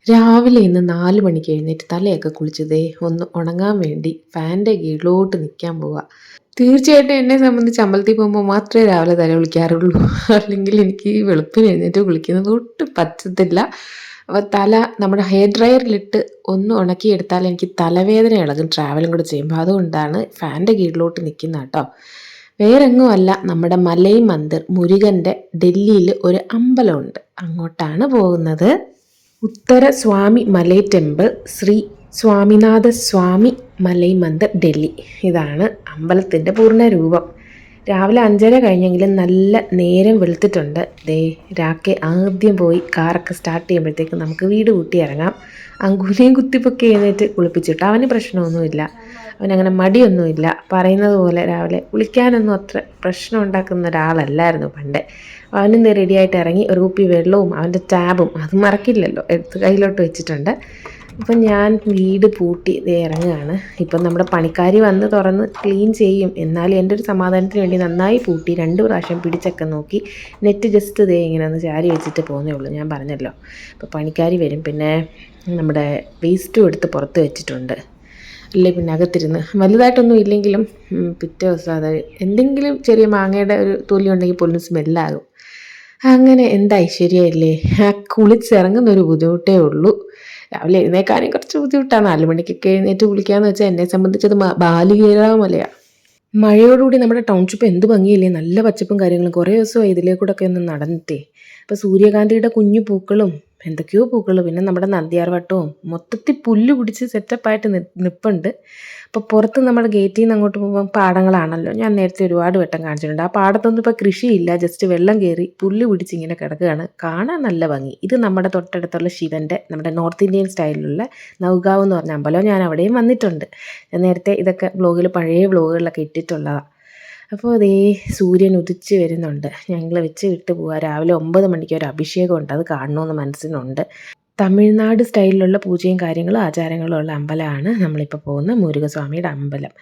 രാവിലെ ഇന്ന് 4 മണിക്ക് എഴുന്നേറ്റ് തലയൊക്കെ കുളിച്ച് ദേ ഒന്ന് ഉണങ്ങാൻ വേണ്ടി ഫാനിൻ്റെ കീഴിലോട്ട് നിൽക്കാൻ പോവാ. തീർച്ചയായിട്ടും എന്നെ സംബന്ധിച്ച് അമ്പലത്തിൽ പോകുമ്പോൾ മാത്രമേ രാവിലെ തല കുളിക്കാറുള്ളൂ. അല്ലെങ്കിൽ എനിക്ക് ഈ വെളുപ്പിന് എഴുന്നേറ്റ് കുളിക്കുന്നത് ഒട്ടും പറ്റത്തില്ല. അപ്പോൾ തല നമ്മുടെ ഹെയർ ഡ്രയറിലിട്ട് ഒന്ന് ഉണക്കിയെടുത്താൽ എനിക്ക് തലവേദന ഇളകും ട്രാവലും കൂടെ ചെയ്യുമ്പോൾ. അതുകൊണ്ടാണ് ഫാനിൻ്റെ കീഴിലോട്ട് നിൽക്കുന്നത് കേട്ടോ. വേറെങ്ങും അല്ല, നമ്മുടെ മലൈ മന്ദിർ മുരുകൻ്റെ ഡൽഹിയിൽ ഒരു അമ്പലമുണ്ട്, അങ്ങോട്ടാണ് പോകുന്നത്. ഉത്തര സ്വാമി മലൈ ടെമ്പിൾ, ശ്രീ സ്വാമിനാഥ സ്വാമി മലൈ മന്ദിർ, ഡൽഹി. ഇതാണ് അമ്പലത്തിൻ്റെ പൂർണ്ണ രൂപം. രാവിലെ 5:30 കഴിഞ്ഞെങ്കിലും നല്ല നേരം വെളുത്തിട്ടുണ്ട്. ദേ രാക്കെ ആദ്യം പോയി കാറൊക്കെ സ്റ്റാർട്ട് ചെയ്യുമ്പോഴത്തേക്ക് നമുക്ക് വീട് കൂട്ടി ഇറങ്ങാം. അങ്കുനെയും കുത്തിപ്പൊക്കെ എഴുന്നേറ്റ് കുളിപ്പിച്ചിട്ട് അവന് പ്രശ്നമൊന്നുമില്ല, അവനങ്ങനെ മടിയൊന്നുമില്ല. പറയുന്നത് പോലെ രാവിലെ കുളിക്കാനൊന്നും അത്ര പ്രശ്നം ഉണ്ടാക്കുന്ന ഒരാളല്ലായിരുന്നു പണ്ട്. അവനും റെഡിയായിട്ട് ഇറങ്ങി. ഒരു കുപ്പി വെള്ളവും അവൻ്റെ ടാബും അത് മറക്കില്ലല്ലോ എടുത്ത് കയ്യിലോട്ട് വെച്ചിട്ടുണ്ട്. അപ്പം ഞാൻ വീട് പൂട്ടി ഇറങ്ങുകയാണ്. ഇപ്പം നമ്മുടെ പണിക്കാരി വന്ന് തുറന്ന് ക്ലീൻ ചെയ്യും, എന്നാലും എൻ്റെ ഒരു സമാധാനത്തിന് വേണ്ടി നന്നായി പൂട്ടി 2 പ്രാവശ്യം പിടിച്ചൊക്കെ നോക്കി. നെറ്റ് ജസ്റ്റ് ഇങ്ങനെ ഒന്ന് ചാരി വെച്ചിട്ട് പോകുന്നേ ഉള്ളൂ, ഞാൻ പറഞ്ഞല്ലോ. അപ്പോൾ പണിക്കാരി വരും. പിന്നെ നമ്മുടെ വേസ്റ്റും എടുത്ത് പുറത്ത് വെച്ചിട്ടുണ്ട്. അല്ലേ പിന്നെ അകത്തിരുന്ന് വലുതായിട്ടൊന്നും ഇല്ലെങ്കിലും പിറ്റേ ദിവസം അത് എന്തെങ്കിലും ചെറിയ മാങ്ങയുടെ ഒരു തൊലി ഉണ്ടെങ്കിൽ പോലും സ്മെല്ലാകും. അങ്ങനെ എന്താ ഐശ്വര്യല്ലേ. ആ കുളിച്ചിറങ്ങുന്നൊരു ബുദ്ധിമുട്ടേ ഉള്ളൂ. രാവിലെ എഴുന്നേൽക്കാനും കുറച്ച് ബുദ്ധിമുട്ടാണ്. 4 മണിക്കൊക്കെ എഴുന്നേറ്റ് കുളിക്കാമെന്ന് വെച്ചാൽ എന്നെ സംബന്ധിച്ചത് ബാലികേറാമലയാണ്. മഴയോടുകൂടി നമ്മുടെ ടൗൺഷിപ്പ് എന്ത് ഭംഗിയില്ലേ, നല്ല പച്ചപ്പും കാര്യങ്ങളും. കുറേ ദിവസമായി ഇതിലേക്കൂടെയൊക്കെ ഒന്ന് നടന്നിട്ടേ. അപ്പോൾ സൂര്യകാന്തിയുടെ കുഞ്ഞു പൂക്കളും എന്തൊക്കെയോ പൂക്കൾ, പിന്നെ നമ്മുടെ നന്ദ്യാർവട്ടവും മൊത്തത്തിൽ പുല്ല് പിടിച്ച് സെറ്റപ്പായിട്ട് നിൽപ്പുണ്ട്. അപ്പോൾ പുറത്ത് നമ്മുടെ ഗേറ്റിൽ നിന്ന് അങ്ങോട്ട് പോകുമ്പോൾ പാടങ്ങളാണല്ലോ, ഞാൻ നേരത്തെ ഒരുപാട് വട്ടം കാണിച്ചിട്ടുണ്ട്. ആ പാടത്തൊന്നും ഇപ്പോൾ കൃഷിയില്ല, ജസ്റ്റ് വെള്ളം കയറി പുല്ല് പിടിച്ച് ഇങ്ങനെ കിടക്കുകയാണ്. കാണാൻ നല്ല ഭംഗി. ഇത് നമ്മുടെ തൊട്ടടുത്തുള്ള ശിവൻ്റെ, നമ്മുടെ നോർത്ത് ഇന്ത്യൻ സ്റ്റൈലിലുള്ള നൗഗാവ് എന്ന് പറഞ്ഞ അമ്പലം. ഞാൻ അവിടെയും വന്നിട്ടുണ്ട്. ഞാൻ നേരത്തെ ഇതൊക്കെ പഴയ വ്ലോഗുകളിലൊക്കെ ഇട്ടിട്ടുള്ളതാണ്. അപ്പോൾ അതേ സൂര്യൻ ഉദിച്ച് വരുന്നുണ്ട്. ഞങ്ങൾ വെച്ച് വിട്ട് പോവുക. രാവിലെ 9 മണിക്ക് ഒരു അഭിഷേകമുണ്ട്, അത് കാണണമെന്ന് മനസ്സിനുണ്ട്. തമിഴ്നാട് സ്റ്റൈലിലുള്ള പൂജയും കാര്യങ്ങളും ആചാരങ്ങളും ഉള്ള അമ്പലമാണ് നമ്മളിപ്പോൾ പോകുന്ന മുരുകസ്വാമിയുടെ അമ്പലം.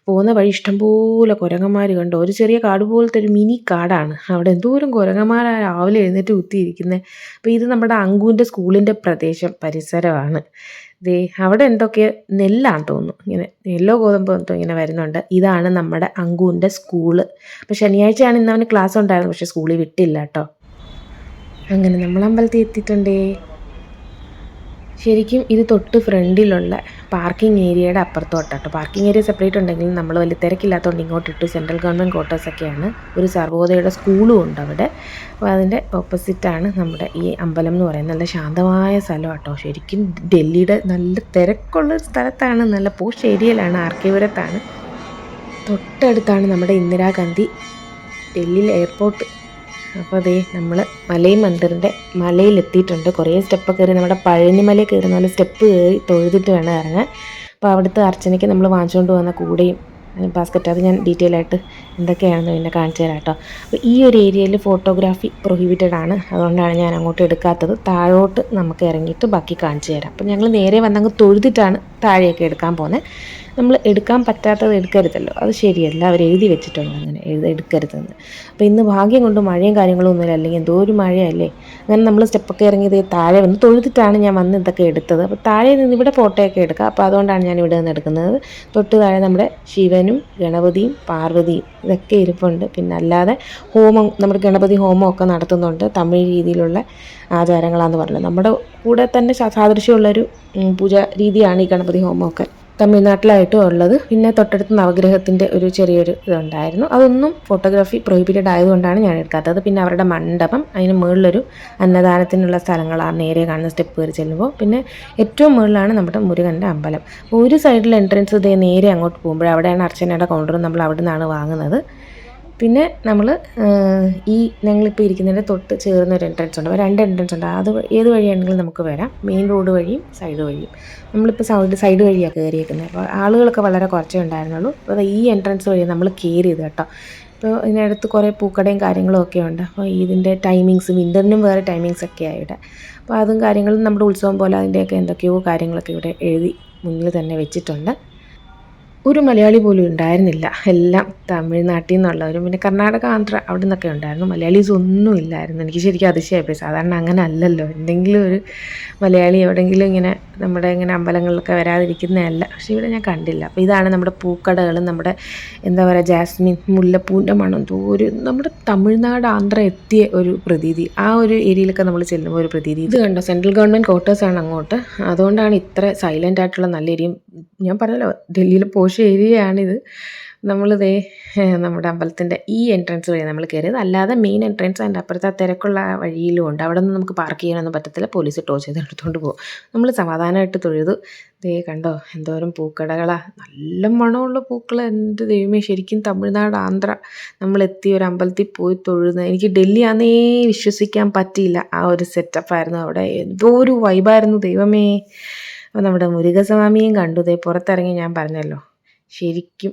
പോകുന്ന വഴി ഇഷ്ടംപോലെ കുരങ്ങന്മാർ കണ്ടു. ഒരു ചെറിയ കാട് പോലത്തെ ഒരു മിനി കാടാണ്. അവിടെ എന്തോരം കുരങ്ങന്മാരാണ് രാവിലെ എഴുന്നേറ്റ് കുത്തിയിരിക്കുന്നത്. അപ്പോൾ ഇത് നമ്മുടെ അങ്കുവിൻ്റെ സ്കൂളിൻ്റെ പരിസരമാണ്. ദേ അവിടെ എന്തൊക്കെ നെല്ലാണ് തോന്നുന്നു, ഇങ്ങനെ നെല്ലോ ഗോതമ്പോ എന്തോ ഇങ്ങനെ വരുന്നുണ്ട്. ഇതാണ് നമ്മുടെ അങ്കുവിൻ്റെ സ്കൂള്. അപ്പോൾ ശനിയാഴ്ചയാണ് ഇന്ന് അവന് ക്ലാസ് ഉണ്ടായിരുന്നു, പക്ഷേ സ്കൂളിൽ വിട്ടില്ല കേട്ടോ. അങ്ങനെ നമ്മൾ അമ്പലത്തിൽ എത്തിയിട്ടുണ്ടേ. ശരിക്കും ഇത് തൊട്ട് ഫ്രണ്ടിലുള്ള പാർക്കിംഗ് ഏരിയയുടെ അപ്പുറത്തോട്ടാട്ടോ. പാർക്കിംഗ് ഏരിയ സെപ്പറേറ്റ് ഉണ്ടെങ്കിലും നമ്മൾ വലിയ തിരക്കില്ലാത്തതുകൊണ്ട് ഇങ്ങോട്ടിട്ട്. Central government ക്വാർട്ടേഴ്സൊക്കെയാണ്. ഒരു സർവോദയയുടെ സ്കൂളും ഉണ്ട് അവിടെ. അപ്പോൾ അതിൻ്റെ ഓപ്പോസിറ്റാണ് നമ്മുടെ ഈ അമ്പലം എന്ന് പറയുന്നത്. നല്ല ശാന്തമായ സ്ഥലം കേട്ടോ. ശരിക്കും ഡൽഹിയുടെ നല്ല തിരക്കുള്ളൊരു സ്ഥലത്താണ്, നല്ല പോഷ് ഏരിയയിലാണ്, ആർക്കേപുരത്താണ്. തൊട്ടടുത്താണ് നമ്മുടെ ഇന്ദിരാഗാന്ധി ഡൽഹി എയർപോർട്ട്. അപ്പോൾ അതേ നമ്മൾ മലൈ മന്ദിറിൻ്റെ മലയിലെത്തിയിട്ടുണ്ട്. കുറേ സ്റ്റെപ്പ് കയറി, നമ്മുടെ പഴനിമല കയറുന്ന പോലെ സ്റ്റെപ്പ് കയറി തൊഴുതിട്ട് വേണം ഇറങ്ങാൻ. അപ്പോൾ അവിടുത്തെ അർച്ചനയ്ക്ക് നമ്മൾ വാങ്ങിച്ചുകൊണ്ട് വന്ന കൂടെയും ബാസ്ക്കറ്റ്, അത് ഞാൻ ഡീറ്റെയിൽ ആയിട്ട് എന്തൊക്കെയാണെന്ന് പിന്നെ കാണിച്ചു തരാം കേട്ടോ. അപ്പോൾ ഈ ഒരു ഏരിയയിൽ ഫോട്ടോഗ്രാഫി പ്രൊഹിബിറ്റഡ് ആണ്, അതുകൊണ്ടാണ് ഞാൻ അങ്ങോട്ട് എടുക്കാത്തത്. താഴോട്ട് നമുക്ക് ഇറങ്ങിയിട്ട് ബാക്കി കാണിച്ചു തരാം. അപ്പോൾ ഞങ്ങൾ നേരെ വന്നങ്ങ് തൊഴുതിട്ടാണ് താഴെയൊക്കെ എടുക്കാൻ പോകുന്നത്. നമ്മൾ എടുക്കാൻ പറ്റാത്തത് എടുക്കരുതല്ലോ, അത് ശരിയല്ല, അവർ എഴുതി വെച്ചിട്ടുണ്ട് അങ്ങനെ എടുക്കരുതെന്ന്. അപ്പോൾ ഇന്ന് ഭാഗ്യം കൊണ്ട് മഴയും കാര്യങ്ങളും ഒന്നുമില്ല, അല്ലെങ്കിൽ എന്തോ ഒരു മഴയല്ലേ. അങ്ങനെ നമ്മൾ സ്റ്റെപ്പൊക്കെ ഇറങ്ങിയത് താഴെ വന്ന് തൊഴുതിട്ടാണ് ഞാൻ വന്ന് ഇതൊക്കെ എടുത്തത്. അപ്പോൾ താഴെ നിന്ന് ഇവിടെ ഫോട്ടോയൊക്കെ എടുക്കാം, അപ്പോൾ അതുകൊണ്ടാണ് ഞാൻ ഇവിടെ നിന്ന് എടുക്കുന്നത്. തൊട്ട് താഴെ നമ്മുടെ ശിവനും ഗണപതിയും പാർവതിയും ഇതൊക്കെ ഇരിപ്പുണ്ട്. പിന്നെ അല്ലാതെ ഹോമം, നമ്മുടെ ഗണപതി ഹോമമൊക്കെ നടത്തുന്നുണ്ട്. തമിഴ് രീതിയിലുള്ള ആചാരങ്ങളാണെന്ന് പറഞ്ഞത്. നമ്മുടെ കൂടെ തന്നെ സാദൃശ്യമുള്ളൊരു പൂജാ രീതിയാണ് ഈ ഗണപതി ഹോമമൊക്കെ തമിഴ്നാട്ടിലായിട്ടും ഉള്ളത്. പിന്നെ തൊട്ടടുത്ത് നവഗ്രഹത്തിൻ്റെ ഒരു ചെറിയൊരു ഇതുണ്ടായിരുന്നു. അതൊന്നും ഫോട്ടോഗ്രാഫി പ്രൊഹിബിറ്റഡ് ആയതുകൊണ്ടാണ് ഞാൻ എടുക്കാത്തത്. പിന്നെ അവരുടെ മണ്ഡപം, അതിന് മുകളിലൊരു അന്നദാനത്തിനുള്ള സ്ഥലങ്ങളാണ് നേരെ കാണുന്ന സ്റ്റെപ്പ് കയറി ചെല്ലുമ്പോൾ. പിന്നെ ഏറ്റവും മുകളിലാണ് നമ്മുടെ മുരുകൻ്റെ അമ്പലം. ഒരു സൈഡിൽ എൻട്രൻസ് ഇതേ നേരെ അങ്ങോട്ട് പോകുമ്പോൾ അവിടെയാണ് അർച്ചനയുടെ കൗണ്ടർ, നമ്മൾ അവിടെ നിന്നാണ് വാങ്ങുന്നത്. പിന്നെ നമ്മൾ ഞങ്ങളിപ്പോൾ ഇരിക്കുന്നതിൻ്റെ തൊട്ട് ചേർന്നൊരു എൻട്രൻസ് ഉണ്ട്. 2 എൻട്രൻസ് ഉണ്ട്. അത് ഏത് വഴിയാണെങ്കിലും നമുക്ക് വരാം, മെയിൻ റോഡ് വഴിയും സൈഡ് വഴിയും. നമ്മളിപ്പോൾ സൈഡ് വഴിയാണ് കയറിയേക്കുന്നത്. അപ്പോൾ ആളുകളൊക്കെ വളരെ കുറച്ചേ ഉണ്ടായിരുന്നുള്ളൂ. അപ്പോൾ ഈ എൻട്രൻസ് വഴി നമ്മൾ കയറിയത് കേട്ടോ. അപ്പോൾ ഇതിനടുത്ത് കുറേ പൂക്കടയും കാര്യങ്ങളും ഒക്കെ ഉണ്ട്. അപ്പോൾ ഇതിൻ്റെ ടൈമിങ്സ്, വിൻ്ററിനും വേറെ ടൈമിങ്സ് ഒക്കെ ആയിട്ട്, അപ്പോൾ അതും കാര്യങ്ങളും നമ്മുടെ ഉത്സവം പോലെ അതിൻ്റെയൊക്കെ എന്തൊക്കെയോ കാര്യങ്ങളൊക്കെ ഇവിടെ എഴുതി മുന്നിൽ തന്നെ വെച്ചിട്ടുണ്ട്. ഒരു മലയാളി പോലും ഉണ്ടായിരുന്നില്ല. എല്ലാം തമിഴ്നാട്ടിൽ നിന്നുള്ളവരും പിന്നെ കർണാടക, ആന്ധ്ര അവിടെ നിന്നൊക്കെ ഉണ്ടായിരുന്നു. മലയാളീസ് ഒന്നും ഇല്ലായിരുന്നു. എനിക്ക് ശരിക്കും അതിശയമായി. സാധാരണ അങ്ങനെ അല്ലല്ലോ. എന്തെങ്കിലും ഒരു മലയാളി എവിടെയെങ്കിലും ഇങ്ങനെ നമ്മുടെ ഇങ്ങനെ അമ്പലങ്ങളിലൊക്കെ വരാതിരിക്കുന്നതല്ല. പക്ഷേ ഇവിടെ ഞാൻ കണ്ടില്ല. അപ്പോൾ ഇതാണ് നമ്മുടെ പൂക്കടകളും നമ്മുടെ എന്താ പറയുക ജാസ്മിൻ മുല്ലപ്പൂവിൻ്റെ മണം എന്തോ ഒരു നമ്മുടെ തമിഴ്നാട്, ആന്ധ്ര എത്തിയ ഒരു പ്രതീതി. ആ ഒരു ഏരിയയിലൊക്കെ നമ്മൾ ചെല്ലുമ്പോൾ ഒരു പ്രതീതി. ഇത് കണ്ടോ, സെൻട്രൽ ഗവൺമെൻറ് ക്വാർട്ടേഴ്സാണ് അങ്ങോട്ട്. അതുകൊണ്ടാണ് ഇത്ര സൈലൻ്റ് ആയിട്ടുള്ള നല്ല ഏരിയയും. ഞാൻ പറഞ്ഞല്ലോ ഡൽഹിയിലെ പോഷ് ഏരിയയാണിത്. നമ്മളിതേ നമ്മുടെ അമ്പലത്തിൻ്റെ ഈ എൻട്രൻസ് വഴി നമ്മൾ കയറിയത്. അല്ലാതെ മെയിൻ എൻട്രൻസ് അതിൻ്റെ അപ്പുറത്തെ ആ തിരക്കുള്ള വഴിയിലും ഉണ്ട്. അവിടെ നിന്ന് നമുക്ക് പാർക്ക് ചെയ്യാനൊന്നും പറ്റത്തില്ല. പോലീസ് ടോർച്ച് ചെയ്ത് എടുത്തുകൊണ്ട് പോകും. നമ്മൾ സമാധാനമായിട്ട് തൊഴുതു. ദേ കണ്ടോ എന്തോരം പൂക്കടകളാണ്, നല്ല മണമുള്ള പൂക്കൾ. എൻ്റെ ദൈവമേ, ശരിക്കും തമിഴ്നാട്, ആന്ധ്ര നമ്മളെത്തിയ ഒരു അമ്പലത്തിൽ പോയി തൊഴുന്നത് എനിക്ക് ഡൽഹി ആണെന്നേ വിശ്വസിക്കാൻ പറ്റിയില്ല. ആ ഒരു സെറ്റപ്പായിരുന്നു അവിടെ. എന്തോ ഒരു വൈബായിരുന്നു ദൈവമേ. അപ്പോൾ നമ്മുടെ മുരുകസ്വാമിയും കണ്ടു. ദേ പുറത്തിറങ്ങി. ഞാൻ പറഞ്ഞല്ലോ ശരിക്കും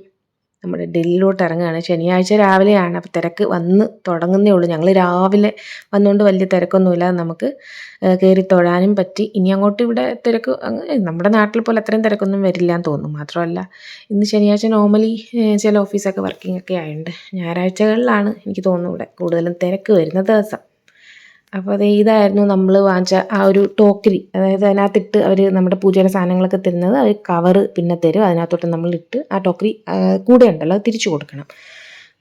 നമ്മുടെ ഡൽഹിയിലോട്ട് ഇറങ്ങുകയാണ്. ശനിയാഴ്ച രാവിലെയാണ്. അപ്പോൾ തിരക്ക് വന്ന് തുടങ്ങുന്നേ ഉള്ളൂ. ഞങ്ങൾ രാവിലെ വന്നുകൊണ്ട് വലിയ തിരക്കൊന്നുമില്ല. നമുക്ക് കയറി തൊഴാനും പറ്റി. ഇനി അങ്ങോട്ട് ഇവിടെ തിരക്ക് നമ്മുടെ നാട്ടിൽ പോലെ അത്രയും തിരക്കൊന്നും വരില്ല എന്ന് തോന്നുന്നു. മാത്രമല്ല ഇന്ന് ശനിയാഴ്ച നോർമലി ചില ഓഫീസൊക്കെ വർക്കിംഗ് ഒക്കെ ആയതുകൊണ്ട് ഞായറാഴ്ചകളിലാണ് എനിക്ക് തോന്നുന്നു ഇവിടെ കൂടുതലും തിരക്ക് വരുന്ന ദിവസം. അപ്പോൾ അത് ഇതായിരുന്നു നമ്മൾ വാങ്ങിച്ച ആ ഒരു ടോക്കരി. അതായത് അതിനകത്തിട്ട് അവർ നമ്മുടെ പൂജയുടെ സാധനങ്ങളൊക്കെ തരുന്നത്. അവർ കവറ് പിന്നെ തരും. അതിനകത്തോട്ട് നമ്മളിട്ട് ആ ടോക്കരി കൂടെ ഉണ്ടല്ലോ അത് തിരിച്ചു കൊടുക്കണം.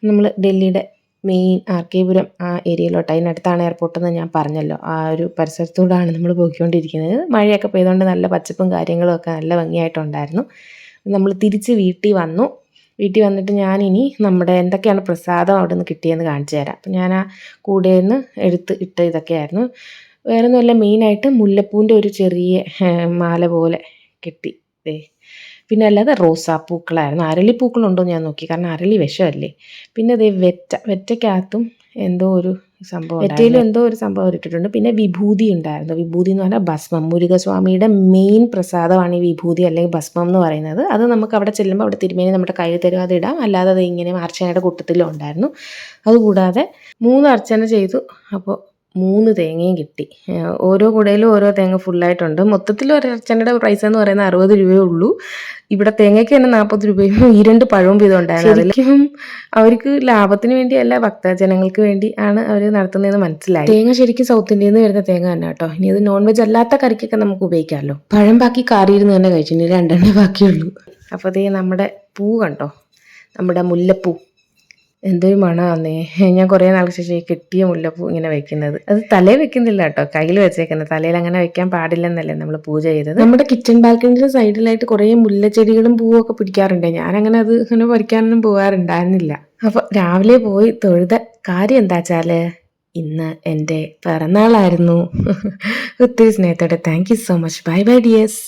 നമ്മൾ ഡൽഹിയുടെ മെയിൻ ആർക്കേപുരം ആ ഏരിയയിലോട്ട്, അതിനടുത്താണ് എയർപോർട്ടെന്ന് ഞാൻ പറഞ്ഞല്ലോ. ആ ഒരു പരിസരത്തൂടെയാണ് നമ്മൾ പോയിക്കൊണ്ടിരിക്കുന്നത്. മഴയൊക്കെ പെയ്തുകൊണ്ട് നല്ല പച്ചപ്പും കാര്യങ്ങളും ഒക്കെ നല്ല ഭംഗിയായിട്ടുണ്ടായിരുന്നു. നമ്മൾ തിരിച്ച് വീട്ടിൽ വന്നു. വീട്ടിൽ വന്നിട്ട് ഞാനിനി നമ്മുടെ എന്തൊക്കെയാണ് പ്രസാദം അവിടെ നിന്ന് കിട്ടിയെന്ന് കാണിച്ചു തരാം. അപ്പം ഞാൻ ആ കൂടയിൽ നിന്ന് എടുത്ത് ഇട്ട ഇതൊക്കെയായിരുന്നു. വേറെ ഒന്നുമല്ല, മെയിനായിട്ട് മുല്ലപ്പൂവിൻ്റെ ഒരു ചെറിയ മാല പോലെ കിട്ടി. പിന്നെ അല്ലാതെ റോസാപ്പൂക്കളായിരുന്നു. അരളിപ്പൂക്കളുണ്ടോ എന്ന് ഞാൻ നോക്കി, കാരണം അരളി വിഷമല്ലേ. പിന്നെ വെറ്റയ്ക്കകത്തും എന്തോ ഒരു സംഭവം, വെറ്റയിലും എന്തോ ഒരു സംഭവം ഇട്ടിട്ടുണ്ട്. പിന്നെ വിഭൂതി ഉണ്ടായിരുന്നു. വിഭൂതി എന്ന് പറഞ്ഞാൽ ഭസ്മം. മുരുകസ്വാമിയുടെ മെയിൻ പ്രസാദമാണ് ഈ വിഭൂതി അല്ലെങ്കിൽ ഭസ്മം എന്ന് പറയുന്നത്. അത് നമുക്ക് അവിടെ ചെല്ലുമ്പോൾ അവിടെ തിരുമേനി നമ്മുടെ കയ്യിൽ തരും, അത് ഇടാം. അല്ലാതെ അത് ഇങ്ങനെ അർച്ചനയുടെ കൂട്ടത്തിലും ഉണ്ടായിരുന്നു. അതുകൂടാതെ 3 അർച്ചന ചെയ്തു. അപ്പോൾ 3 തേങ്ങയും കിട്ടി. ഓരോ കുടയിലും ഓരോ തേങ്ങ ഫുള്ളായിട്ടുണ്ട്. മൊത്തത്തിൽ ഒരു അർച്ചനയുടെ പ്രൈസ് എന്ന് പറയുന്നത് 60 രൂപയേ ഉള്ളൂ. ഇവിടെ തേങ്ങയ്ക്ക് തന്നെ 40 രൂപയും 2 പഴവും വീതം ഉണ്ടായിരുന്നു. അതിലേക്കും അവർക്ക് ലാഭത്തിന് വേണ്ടിയല്ല, ഭക്തജനങ്ങൾക്ക് വേണ്ടി ആണ് അവർ നടത്തുന്നതെന്ന് മനസ്സിലായി. തേങ്ങ ശരിക്കും സൗത്ത് ഇന്ത്യയിൽ നിന്ന് വരുന്ന തേങ്ങ തന്നെ കേട്ടോ. ഇനി അത് നോൺ വെജ് അല്ലാത്ത കറിക്കൊക്കെ നമുക്ക് ഉപയോഗിക്കാമല്ലോ. പഴം ബാക്കി കാറിയിരുന്ന് തന്നെ കഴിച്ചു. ഇനി 2 ബാക്കിയുള്ളൂ. അപ്പോൾ അതേ നമ്മുടെ പൂ കണ്ടോ, നമ്മുടെ മുല്ലപ്പൂ. എന്തൊരു മണമാന്നേ. ഞാൻ കുറേ നാൾക്ക് ശേഷം കെട്ടിയ മുല്ലപ്പൂ ഇങ്ങനെ വെക്കുന്നത്. അത് തലയിൽ വെക്കുന്നില്ല കേട്ടോ, കയ്യിൽ വെച്ചേക്കുന്നത്. തലയിൽ അങ്ങനെ വെക്കാൻ പാടില്ലെന്നല്ലേ നമ്മൾ പൂജ ചെയ്തത്. നമ്മുടെ കിച്ചൺ ബാൽക്കണിയുടെ സൈഡിലായിട്ട് കുറേ മുല്ലച്ചെടികളും പൂവും ഒക്കെ പിടിക്കാറുണ്ട്. ഞാനങ്ങനെ അത് അങ്ങനെ പറിക്കാനൊന്നും പോകാറുണ്ടായിരുന്നില്ല. അപ്പോൾ രാവിലെ പോയി തൊഴുത കാര്യം എന്താ വെച്ചാൽ ഇന്ന് എൻ്റെ പിറന്നാളായിരുന്നു. ഒത്തിരി സ്നേഹത്തോടെ thank you so much. Bye bye dears.